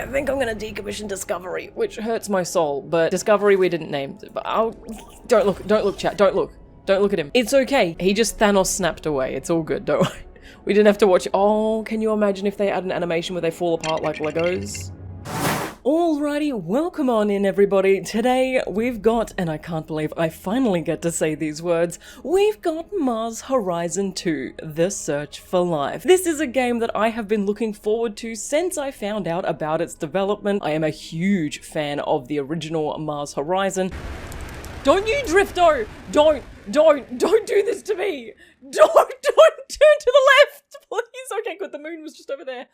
I think I'm gonna decommission Discovery, which hurts my soul, but Discovery we didn't name. But don't look, chat, don't look at him. It's okay, he just Thanos snapped away, it's all good, don't worry. We didn't have to watch. Oh, can you imagine if they add an animation where they fall apart like Legos? Alrighty, welcome on in everybody. Today we've got, and I can't believe I finally get to say these words, we've got Mars Horizon 2, The Search for Life. This is a game that I have been looking forward to since I found out about its development. I am a huge fan of the original Mars Horizon. Don't you, Drifto! Don't do this to me! Don't turn to the left, please! Okay, good, the moon was just over there.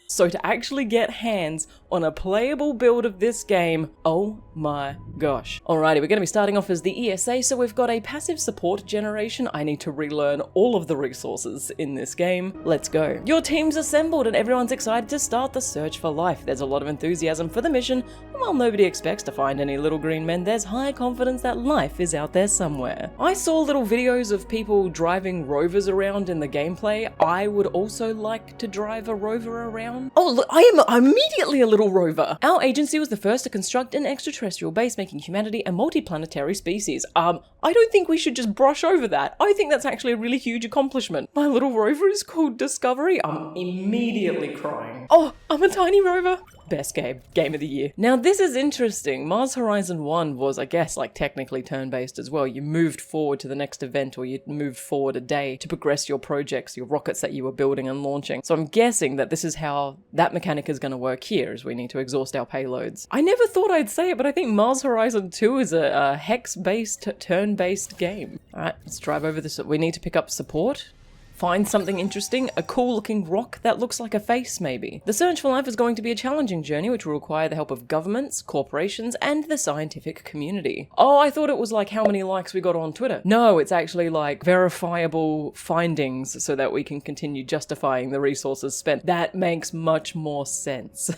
So to actually get hands on a playable build of this game, oh my gosh. Alrighty, we're going to be starting off as the ESA, so we've got a passive support generation. I need to relearn all of the resources in this game. Let's go. Your team's assembled and everyone's excited to start the search for life. There's a lot of enthusiasm for the mission, and while nobody expects to find any little green men, there's high confidence that life is out there somewhere. I saw little videos of people driving rovers around in the gameplay. I would also like to drive a rover around. Oh, look, I am immediately a little rover. Our agency was the first to construct an extraterrestrial base, making humanity a multi-planetary species. I don't think we should just brush over that. I think that's actually a really huge accomplishment. My little rover is called Discovery. I'm immediately crying. Oh, I'm a tiny rover. Best game of the year. Now this is interesting. Mars Horizon 1 was, I guess, like technically turn-based as well. You moved forward to the next event, or you moved forward a day to progress your projects, your rockets that you were building and launching. So I'm guessing that this is how that mechanic is going to work here, as we need to exhaust our payloads. I never thought I'd say it, but I think Mars Horizon 2 is a hex-based, turn-based game. Alright, let's drive over this. We need to pick up support. Find something interesting, a cool looking rock that looks like a face maybe. The search for life is going to be a challenging journey which will require the help of governments, corporations, and the scientific community. Oh, I thought it was like how many likes we got on Twitter. No, it's actually like verifiable findings so that we can continue justifying the resources spent. That makes much more sense.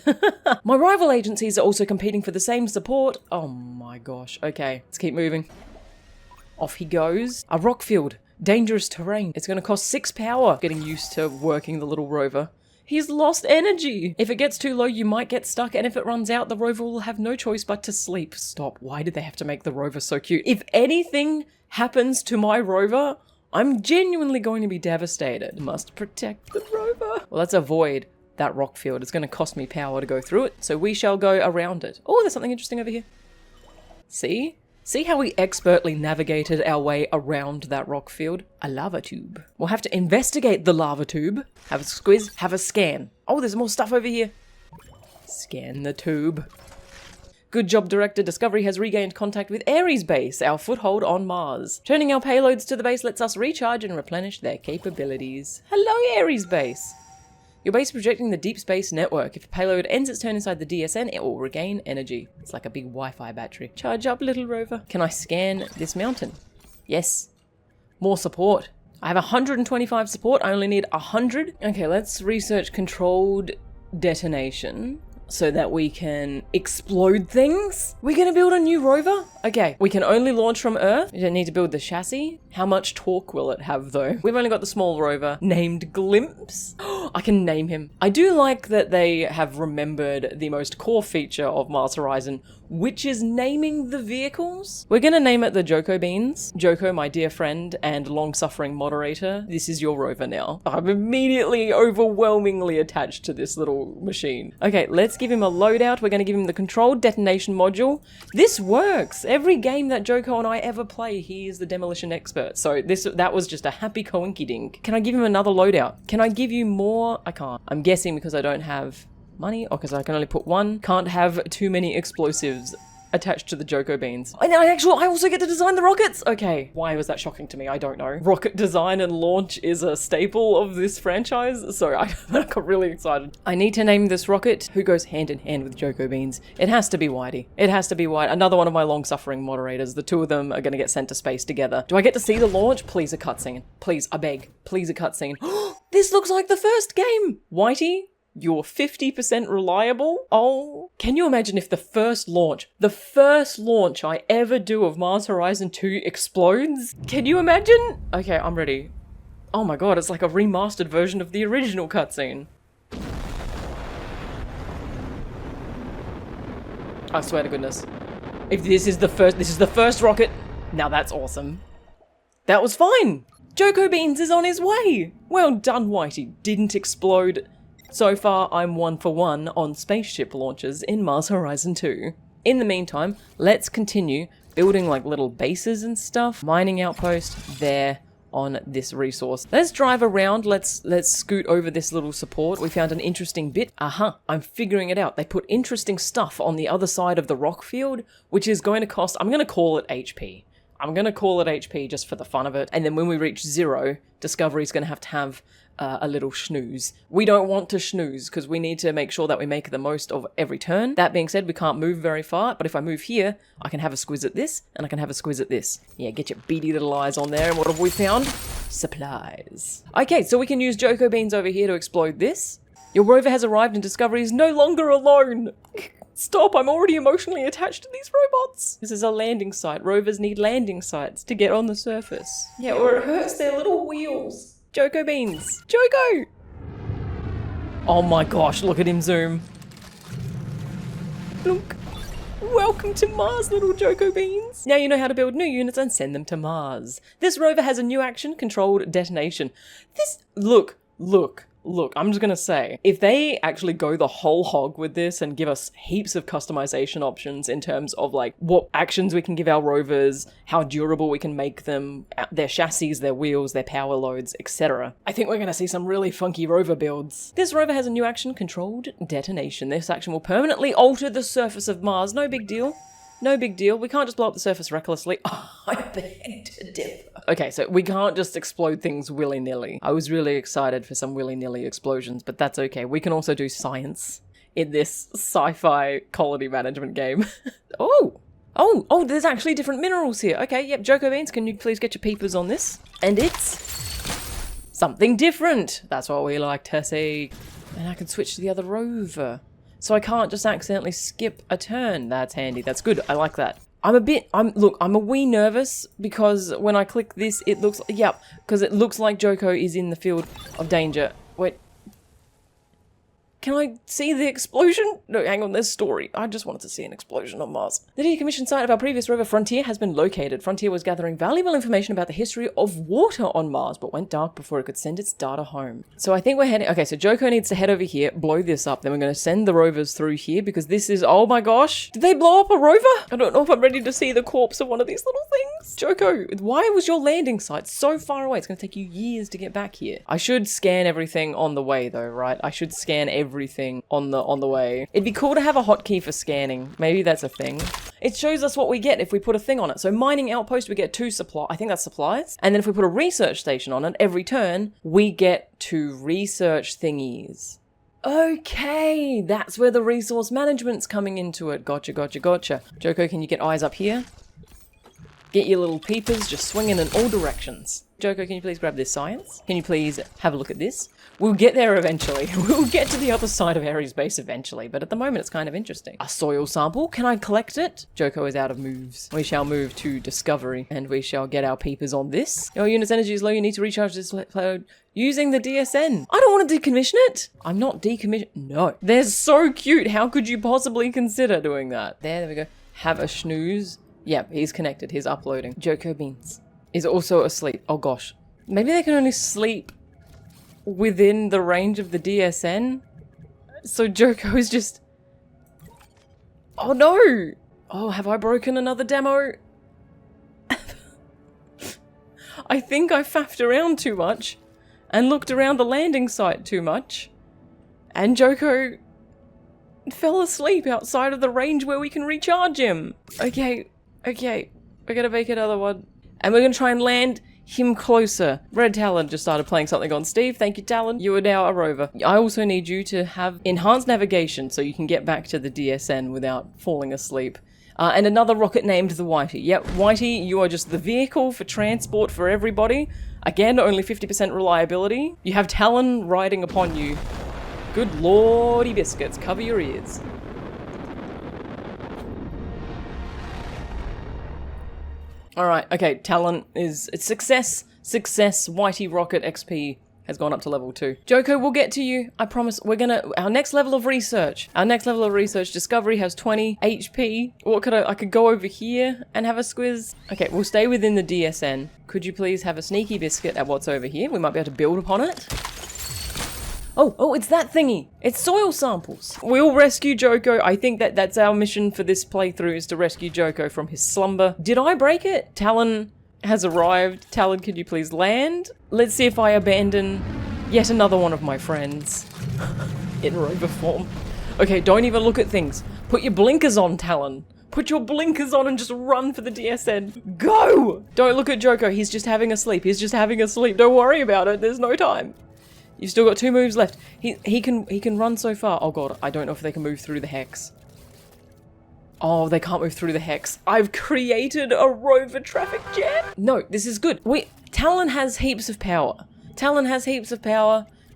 My rival agencies are also competing for the same support. Oh my gosh. Okay, let's keep moving. Off he goes. A rock field. Dangerous terrain. It's going to cost 6 power. Getting used to working the little rover. He's lost energy. If it gets too low, you might get stuck, and if it runs out, the rover will have no choice but to sleep. Stop. Why did they have to make the rover so cute? If anything happens to my rover, I'm genuinely going to be devastated. Must protect the rover. Well, let's avoid that rock field. It's going to cost me power to go through it, so we shall go around it. Oh, there's something interesting over here. See? See how we expertly navigated our way around that rock field? A lava tube. We'll have to investigate the lava tube. Have a squiz, have a scan. Oh, there's more stuff over here. Scan the tube. Good job, Director. Discovery has regained contact with Ares Base, our foothold on Mars. Turning our payloads to the base lets us recharge and replenish their capabilities. Hello, Ares Base. Your base is projecting the deep space network. If a payload ends its turn inside the DSN, it will regain energy. It's like a big Wi-Fi battery. Charge up, little rover. Can I scan this mountain? Yes. More support. I have 125 support. I only need 100. Okay, let's research controlled detonation so that we can explode things. We're gonna build a new rover? Okay, we can only launch from Earth. We don't need to build the chassis. How much torque will it have though? We've only got the small rover named Glimpse. I can name him. I do like that they have remembered the most core feature of Mars Horizon, which is naming the vehicles. We're gonna name it the Joko Beans. Joko, my dear friend and long-suffering moderator, this is your rover now. I'm immediately overwhelmingly attached to this little machine. Okay, let's give him a loadout. We're gonna give him the controlled detonation module. This works. Every game that Joko and I ever play, he is the demolition expert. So that was just a happy coinkydink. Can I give him another loadout? Can I give you more? I can't. I'm guessing because I don't have money, or because I can only put one. Can't have too many explosives attached to the Joko Beans. And I also get to design the rockets! Okay, why was that shocking to me? I don't know. Rocket design and launch is a staple of this franchise, so I got really excited. I need to name this rocket who goes hand in hand with Joko Beans. It has to be Whitey. It has to be White. Another one of my long-suffering moderators. The two of them are gonna get sent to space together. Do I get to see the launch? Please a cutscene. Please, I beg. Please a cutscene. This looks like the first game! Whitey? You're 50% reliable? Oh, can you imagine if the first launch I ever do of Mars Horizon 2 explodes? Can you imagine? Okay, I'm ready. Oh my god, it's like a remastered version of the original cutscene. I swear to goodness. If this is the first rocket. Now that's awesome. That was fine. Joko Beans is on his way. Well done, Whitey. Didn't explode. So far, I'm 1 for 1 on spaceship launches in Mars Horizon 2. In the meantime, let's continue building like little bases and stuff. Mining outpost there on this resource. Let's drive around. Let's scoot over this little support. We found an interesting bit. Aha, I'm figuring it out. They put interesting stuff on the other side of the rock field, which is going to cost, I'm going to call it HP. I'm going to call it HP just for the fun of it. And then when we reach 0, Discovery's going to have a little snooze. We don't want to snooze because we need to make sure that we make the most of every turn. That being said, we can't move very far, but if I move here, I can have a squiz at this, and I can have a squiz at this. Yeah, get your beady little eyes on there, and what have we found? Supplies. Okay, so we can use Joko Beans over here to explode this. Your rover has arrived and Discovery is no longer alone. Stop, I'm already emotionally attached to these robots. This is a landing site. Rovers need landing sites to get on the surface. Yeah, or it hurts their little wheels. Joko Beans. Joko! Oh my gosh, look at him zoom. Look. Welcome to Mars, little Joko Beans. Now you know how to build new units and send them to Mars. This rover has a new action, controlled detonation. Look, I'm just gonna say, if they actually go the whole hog with this and give us heaps of customization options in terms of like what actions we can give our rovers, how durable we can make them, their chassis, their wheels, their power loads, etc. I think we're gonna see some really funky rover builds. This rover has a new action, controlled detonation. This action will permanently alter the surface of Mars. No big deal. No big deal. We can't just blow up the surface recklessly. Oh, I beg to differ. Okay, so we can't just explode things willy-nilly. I was really excited for some willy-nilly explosions, but that's okay. We can also do science in this sci-fi quality management game. Oh, there's actually different minerals here. Okay, yep, Joko Beans, can you please get your peepers on this? And it's something different. That's what we like to see. And I can switch to the other rover. So I can't just accidentally skip a turn. That's handy. That's good. I like that. I'm a wee nervous because when I click this, it looks, because it looks like Joko is in the field of danger. Wait. Can I see the explosion? No, hang on, there's story. I just wanted to see an explosion on Mars. The decommissioned site of our previous rover, Frontier, has been located. Frontier was gathering valuable information about the history of water on Mars, but went dark before it could send its data home. So I think we're heading... Okay, so Joko needs to head over here, blow this up, then we're going to send the rovers through here, because this is... Oh my gosh! Did they blow up a rover? I don't know if I'm ready to see the corpse of one of these little things. Joko, why was your landing site so far away? It's going to take you years to get back here. I should scan everything on the way, though, right? I should scan everything on the way. It'd be cool to have a hotkey for scanning. Maybe that's a thing. It shows us what we get if we put a thing on it. So mining outpost, we get 2 supply. I think that's supplies. And then if we put a research station on it, every turn, we get 2 research thingies. Okay, that's where the resource management's coming into it. Gotcha. Joko, can you get eyes up here? Get your little peepers just swinging in all directions. Joko, can you please grab this science? Can you please have a look at this? We'll get there eventually. We'll get to the other side of Ares base eventually, but at the moment it's kind of interesting. A soil sample, can I collect it? Joko is out of moves. We shall move to Discovery, and we shall get our peepers on this. Your unit's energy is low, you need to recharge this load using the DSN. I don't want to decommission it. I'm not decommissioning. No. They're so cute. How could you possibly consider doing that? There we go. Have a snooze. Yep, he's connected. He's uploading. Joko Beans is also asleep. Oh gosh. Maybe they can only sleep within the range of the DSN? So Joko is just... Oh no! Oh, have I broken another demo? I think I faffed around too much and looked around the landing site too much. And Joko fell asleep outside of the range where we can recharge him. Okay. We're gonna make another one. And we're gonna try and land him closer. Red Talon just started playing something on Steve. Thank you, Talon. You are now a rover. I also need you to have enhanced navigation so you can get back to the DSN without falling asleep. And another rocket named the Whitey. Yep, Whitey, you are just the vehicle for transport for everybody. Again, only 50% reliability. You have Talon riding upon you. Good lordy biscuits, cover your ears. Alright, okay, Talon is... It's success, Whitey Rocket XP has gone up to level 2. Joko, we'll get to you. I promise. Our next level of research. Discovery has 20 HP. What could I could go over here and have a squiz. Okay, we'll stay within the DSN. Could you please have a sneaky biscuit at what's over here? We might be able to build upon it. Oh, it's that thingy. It's soil samples. We'll rescue Joko. I think that's our mission for this playthrough, is to rescue Joko from his slumber. Did I break it? Talon has arrived. Talon, could you please land? Let's see if I abandon yet another one of my friends in Rover form. Okay, don't even look at things. Put your blinkers on, Talon. Put your blinkers on and just run for the DSN. Go! Don't look at Joko. He's just having a sleep. Don't worry about it. There's no time. You've still got 2 moves left. He can run so far. Oh god, I don't know if they can move through the hex. Oh, they can't move through the hex. I've created a Rover traffic jam. No, this is good. Talon has heaps of power.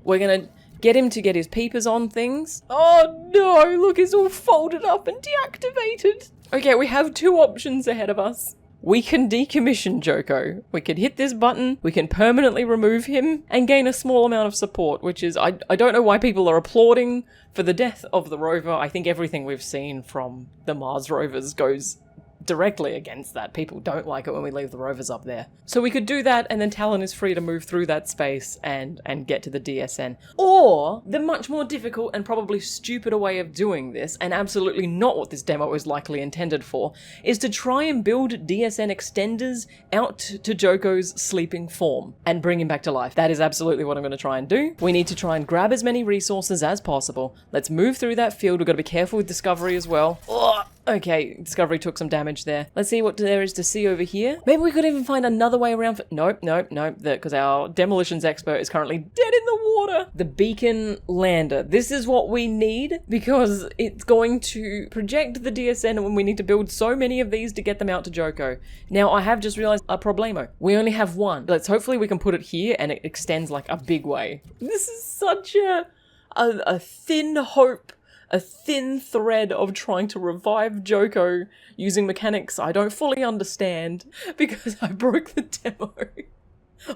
We're gonna get him to get his peepers on things. Oh no, look, it's all folded up and deactivated. Okay, we have 2 options ahead of us. We can decommission Joko. We can hit this button, we can permanently remove him, and gain a small amount of support, which is, I don't know why people are applauding for the death of the rover. I think everything we've seen from the Mars rovers goes directly against that. People don't like it when we leave the rovers up there. So we could do that, and then Talon is free to move through that space and get to the DSN. Or the much more difficult and probably stupider way of doing this, and absolutely not what this demo is likely intended for, is to try and build DSN extenders out to Joko's sleeping form and bring him back to life. That is absolutely what I'm going to try and do. We need to try and grab as many resources as possible. Let's move through that field. We've got to be careful with Discovery as well. Ugh. Okay, Discovery took some damage there. Let's see what there is to see over here. Maybe we could even find another way around for— Nope, because our demolitions expert is currently dead in the water. The beacon lander. This is what we need, because it's going to project the DSN when we need to build so many of these to get them out to Joko. Now, I have just realized a problemo. We only have one. Hopefully we can put it here and it extends like a big way. This is such a thin hope. A thin thread of trying to revive Joko using mechanics I don't fully understand, because I broke the demo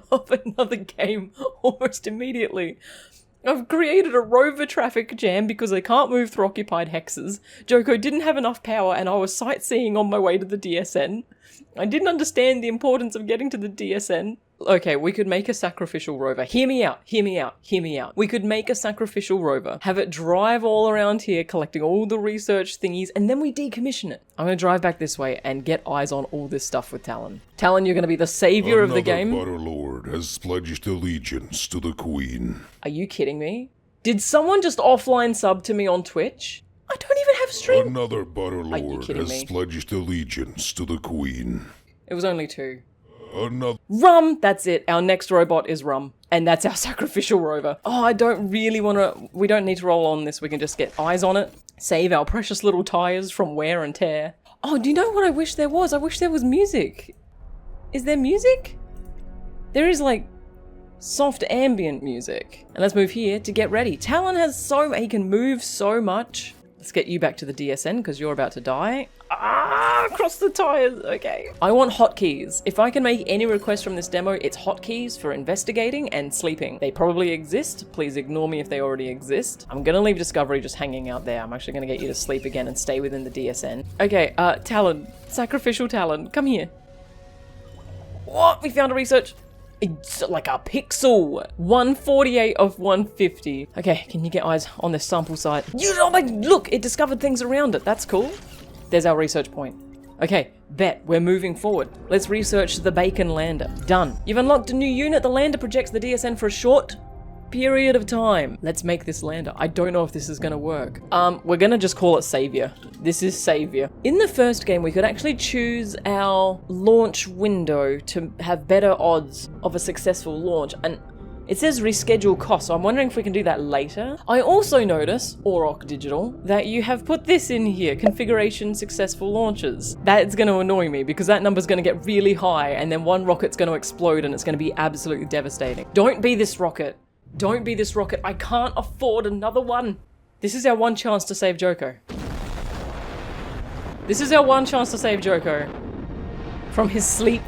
of another game almost immediately. I've created a rover traffic jam because they can't move through occupied hexes. Joko didn't have enough power and I was sightseeing on my way to the DSN. I didn't understand the importance of getting to the DSN. Okay, we could make a sacrificial rover. Hear me out. We could make a sacrificial rover, have it drive all around here, collecting all the research thingies, and then we decommission it. I'm gonna drive back this way and get eyes on all this stuff with Talon. Talon, you're gonna be the savior of the game. Another Butterlord has pledged allegiance to the Queen. Are you kidding me? Did someone just offline sub to me on Twitch? I don't even have stream. Another Butterlord has pledged allegiance to the Queen. It was only 2. Another— Rum! That's it. Our next robot is Rum. And that's our sacrificial rover. Oh, I don't really want to— we don't need to roll on this. We can just get eyes on it. Save our precious little tires from wear and tear. Oh, do you know what I wish there was? I wish there was music. Is there music? There is soft ambient music. And let's move here to get ready. Talon has he can move so much. Let's get you back to the DSN because you're about to die. Across the tires. Okay. I want hotkeys. If I can make any request from this demo, it's hotkeys for investigating and sleeping. They probably exist. Please ignore me if they already exist. I'm gonna leave Discovery just hanging out there. I'm actually gonna get you to sleep again and stay within the DSN. Okay, Talon. Sacrificial Talon. Come here. What? We found a research. It's like a pixel. 148 of 150. Okay, can you get eyes on this sample site? Look, it discovered things around it. That's cool. There's our research point. Okay, bet. We're moving forward. Let's research the Bacon Lander. Done. You've unlocked a new unit. The lander projects the DSN for a short period of time. Let's make this lander. I don't know if this is gonna work. We're gonna just call it Savior. This is Savior. In the first game, we could actually choose our launch window to have better odds of a successful launch. And it says reschedule cost, so I'm wondering if we can do that later. I also notice, Auroch Digital, that you have put this in here, configuration successful launches. That's going to annoy me because that number's going to get really high and then one rocket's going to explode and it's going to be absolutely devastating. Don't be this rocket. Don't be this rocket. I can't afford another one. This is our one chance to save Joko. This is our one chance to save Joko from his sleep.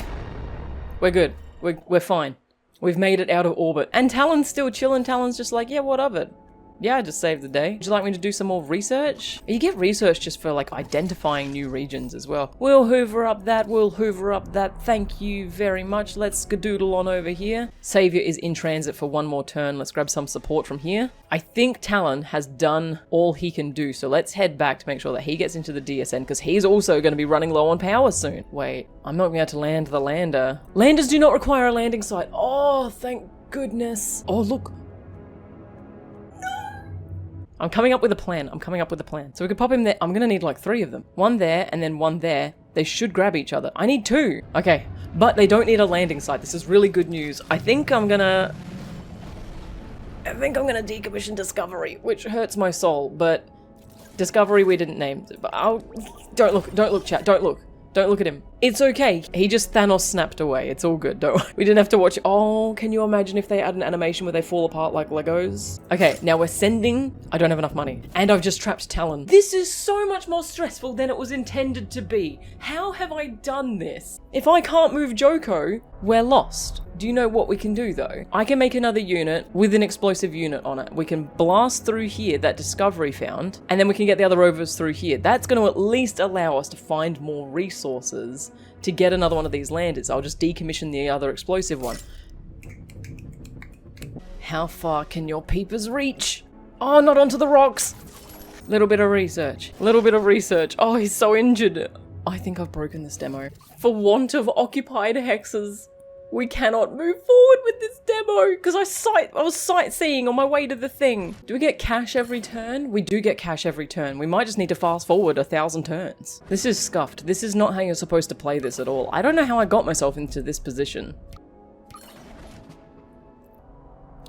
We're good. We're fine. We've made it out of orbit. And Talon's still chilling. Talon's just like, yeah, what of it? Yeah, I just saved the day. Would you like me to do some more research? You get research just for like identifying new regions as well. We'll hoover up that, we'll hoover up that. Thank you very much. Let's skadoodle on over here. Savior is in transit for one more turn. Let's grab some support from here. I think Talon has done all he can do, so let's head back to make sure that he gets into the DSN because he's also going to be running low on power soon. Wait, I'm not going to be able to land the lander. Landers do not require a landing site. Oh, thank goodness. Oh, look. I'm coming up with a plan. So we could pop him there. I'm gonna need like 3 of them. One there and then one there. They should grab each other. I need 2. Okay, but they don't need a landing site. This is really good news. I think I'm gonna decommission Discovery, which hurts my soul, but Discovery we didn't name. But don't look, chat, don't look. Don't look at him. It's okay. He just Thanos snapped away. It's all good, don't worry. We didn't have to watch. Oh, can you imagine if they had an animation where they fall apart like Legos? Okay, now we're sending. I don't have enough money. And I've just trapped Talon. This is so much more stressful than it was intended to be. How have I done this? If I can't move Joko, we're lost. Do you know what we can do though? I can make another unit with an explosive unit on it. We can blast through here that Discovery found, and then we can get the other rovers through here. That's going to at least allow us to find more resources to get another one of these landers. I'll just decommission the other explosive one. How far can your peepers reach? Oh, not onto the rocks. Little bit of research. Oh, he's so injured. I think I've broken this demo. For want of occupied hexes, we cannot move forward with this demo because I was sightseeing on my way to the thing. Do we get cash every turn? We do get cash every turn. We might just need to fast forward 1,000 turns. This is scuffed. This is not how you're supposed to play this at all. I don't know how I got myself into this position.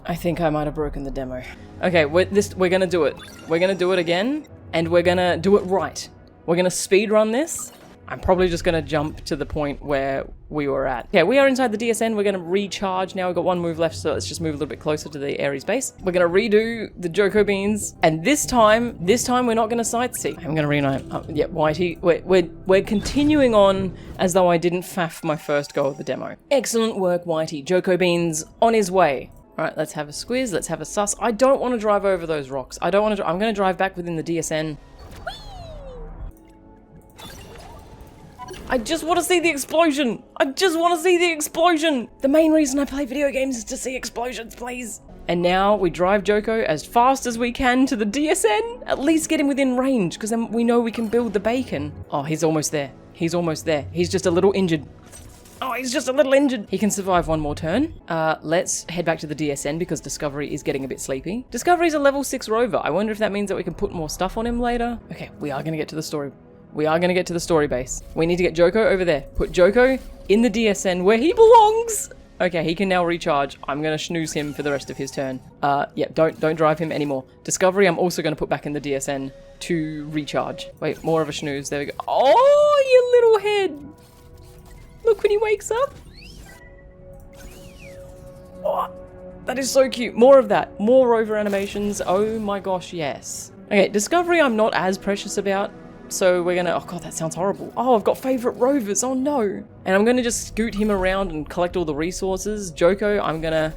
I think I might have broken the demo. Okay, we're gonna do it. We're gonna do it again, and we're gonna do it right. We're gonna speed run this. I'm probably just going to jump to the point where we were at. Okay, we are inside the DSN. We're going to recharge. Now we've got 1 move left, so let's just move a little bit closer to the Ares base. We're going to redo the Joko beans, and this time we're not going to sightsee. I'm going to reunite. Yeah, Whitey. We're continuing on as though I didn't faff my first go of the demo. Excellent work, Whitey. Joko beans on his way. All right, let's have a squiz. Let's have a sus. I don't want to drive over those rocks. I don't want to. I'm going to drive back within the DSN. I just want to see the explosion. The main reason I play video games is to see explosions, please. And now we drive Joko as fast as we can to the DSN. At least get him within range, because then we know we can build the bacon. Oh, he's almost there. He's just a little injured. He can survive 1 more turn. Let's head back to the DSN because Discovery is getting a bit sleepy. Discovery's a level 6 rover. I wonder if that means that we can put more stuff on him later. Okay, we are going to get to the story. Base. We need to get Joko over there. Put Joko in the DSN where he belongs. Okay, he can now recharge. I'm going to snooze him for the rest of his turn. Yeah, don't drive him anymore. Discovery, I'm also going to put back in the DSN to recharge. Wait, more of a snooze. There we go. Oh, you little head. Look when he wakes up. Oh, that is so cute. More of that. More rover animations. Oh my gosh, yes. Okay, Discovery I'm not as precious about. So we're gonna, oh god, that sounds horrible. Oh, I've got favorite rovers, oh no. And I'm gonna just scoot him around and collect all the resources. Joko, I'm gonna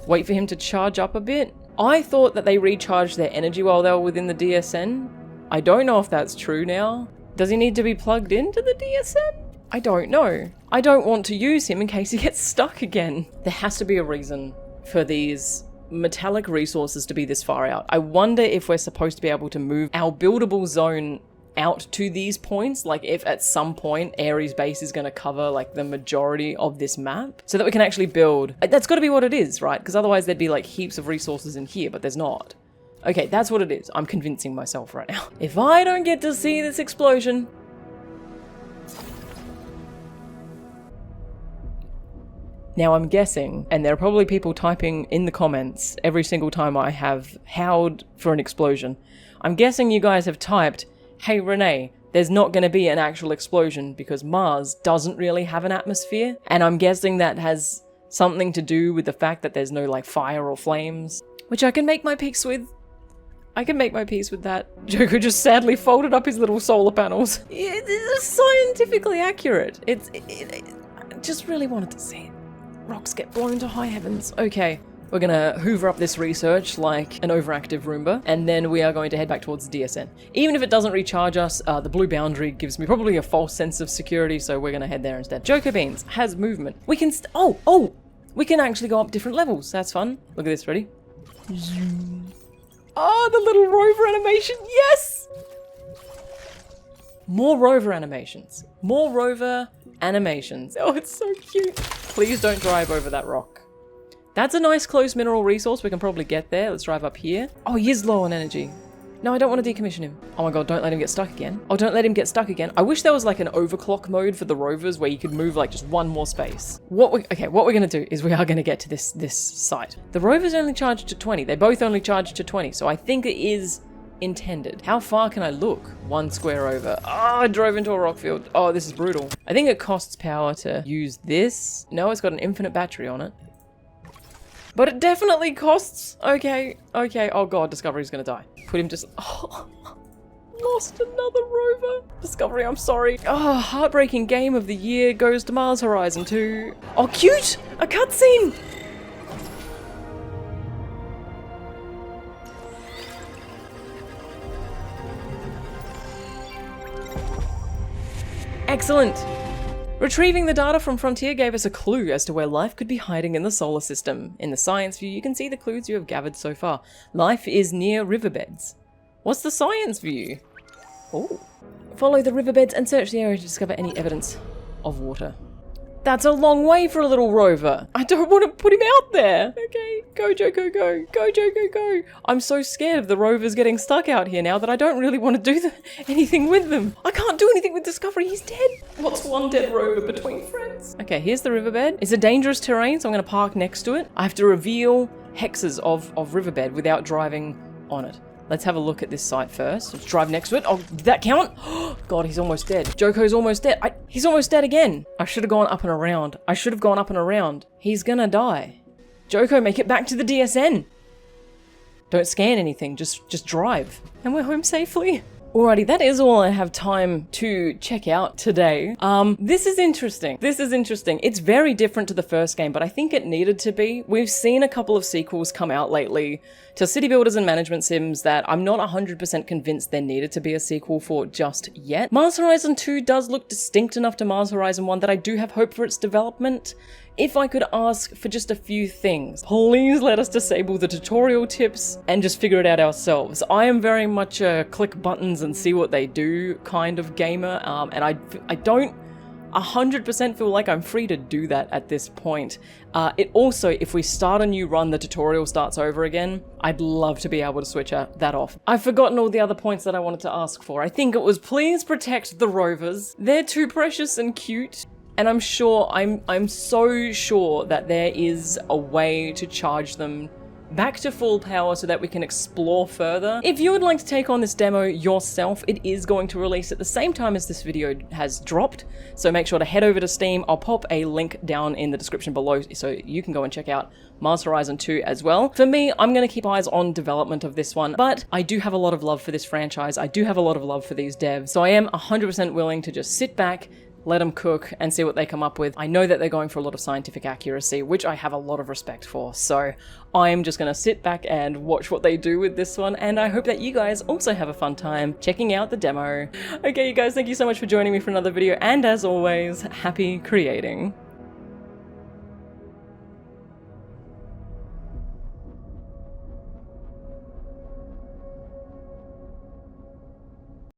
wait for him to charge up a bit. I thought that they recharged their energy while they were within the DSN. I don't know if that's true now. Does he need to be plugged into the DSN? I don't know. I don't want to use him in case he gets stuck again. There has to be a reason for these metallic resources to be this far out. I wonder if we're supposed to be able to move our buildable zone out to these points, like if at some point Ares base is going to cover like the majority of this map so that we can actually build. That's got to be what it is, right? Because otherwise there'd be like heaps of resources in here, but there's not. Okay, that's what it is. I'm convincing myself right now. If I don't get to see this explosion... Now I'm guessing, and there are probably people typing in the comments every single time I have howled for an explosion. I'm guessing you guys have typed, hey Renee, there's not going to be an actual explosion because Mars doesn't really have an atmosphere. And I'm guessing that has something to do with the fact that there's no like fire or flames, which I can make my peace with. I can make my peace with that. Joko just sadly folded up his little solar panels. It is scientifically accurate. I just really wanted to see it. Rocks get blown to high heavens. Okay. We're gonna hoover up this research like an overactive Roomba, and then we are going to head back towards the DSN. Even if it doesn't recharge us, the blue boundary gives me probably a false sense of security, so we're gonna head there instead. Joko Beans has movement. We can we can actually go up different levels. That's fun. Look at this, ready? Oh, the little rover animation, yes! More rover animations. More rover animations. Oh, it's so cute. Please don't drive over that rock. That's a nice close mineral resource. We can probably get there. Let's drive up here. Oh, he is low on energy. No, I don't want to decommission him. Oh my god, don't let him get stuck again. Oh, don't let him get stuck again. I wish there was like an overclock mode for the rovers where you could move like just one more space. What we're gonna do is we are gonna get to this site. The rover's only charged to 20. They both only charged to 20, so I think it is intended. How far can I look? 1 square over. Oh, I drove into a rock field. Oh, this is brutal. I think it costs power to use this. No, it's got an infinite battery on it. But it definitely costs. Okay. Oh god, Discovery's gonna die. Put him just. Oh, lost another rover. Discovery, I'm sorry. Oh, heartbreaking game of the year goes to Mars Horizon 2. Oh, cute! A cutscene! Excellent! Retrieving the data from Frontier gave us a clue as to where life could be hiding in the solar system. In the science view, you can see the clues you have gathered so far. Life is near riverbeds. What's the science view? Oh. Follow the riverbeds and search the area to discover any evidence of water. That's a long way for a little rover. I don't want to put him out there. Okay, go Joko, go. Go Joko, go. I'm so scared of the rovers getting stuck out here now that I don't really want to do anything with them. I can't do anything with Discovery, he's dead. What's one dead rover between friends? Okay, here's the riverbed. It's a dangerous terrain, so I'm going to park next to it. I have to reveal hexes of riverbed without driving on it. Let's have a look at this site first. Let's drive next to it. Oh, did that count? God, he's almost dead. Joko's almost dead. He's almost dead again. I should have gone up and around. I should have gone up and around. He's gonna die. Joko, make it back to the DSN. Don't scan anything. Just drive. And we're home safely. Alrighty, that is all I have time to check out today. This is interesting. It's very different to the first game, but I think it needed to be. We've seen a couple of sequels come out lately to city builders and management sims that I'm not 100% convinced there needed to be a sequel for just yet. Mars Horizon 2 does look distinct enough to Mars Horizon 1 that I do have hope for its development. If I could ask for just a few things, please let us disable the tutorial tips and just figure it out ourselves. I am very much a click buttons and see what they do kind of gamer, and I don't 100% feel like I'm free to do that at this point. It also, if we start a new run, the tutorial starts over again, I'd love to be able to switch that off. I've forgotten all the other points that I wanted to ask for. I think it was please protect the rovers. They're too precious and cute. And I'm so sure that there is a way to charge them back to full power so that we can explore further. If you would like to take on this demo yourself, it is going to release at the same time as this video has dropped, so make sure to head over to Steam. I'll pop a link down in the description below so you can go and check out Mars Horizon 2 as well. For me, I'm going to keep eyes on development of this one, but I do have a lot of love for this franchise. I do have a lot of love for these devs, so I am 100% willing to just sit back, let them cook and see what they come up with. I know that they're going for a lot of scientific accuracy, which I have a lot of respect for. So I'm just gonna sit back and watch what they do with this one. And I hope that you guys also have a fun time checking out the demo. Okay, you guys, thank you so much for joining me for another video. And as always, happy creating.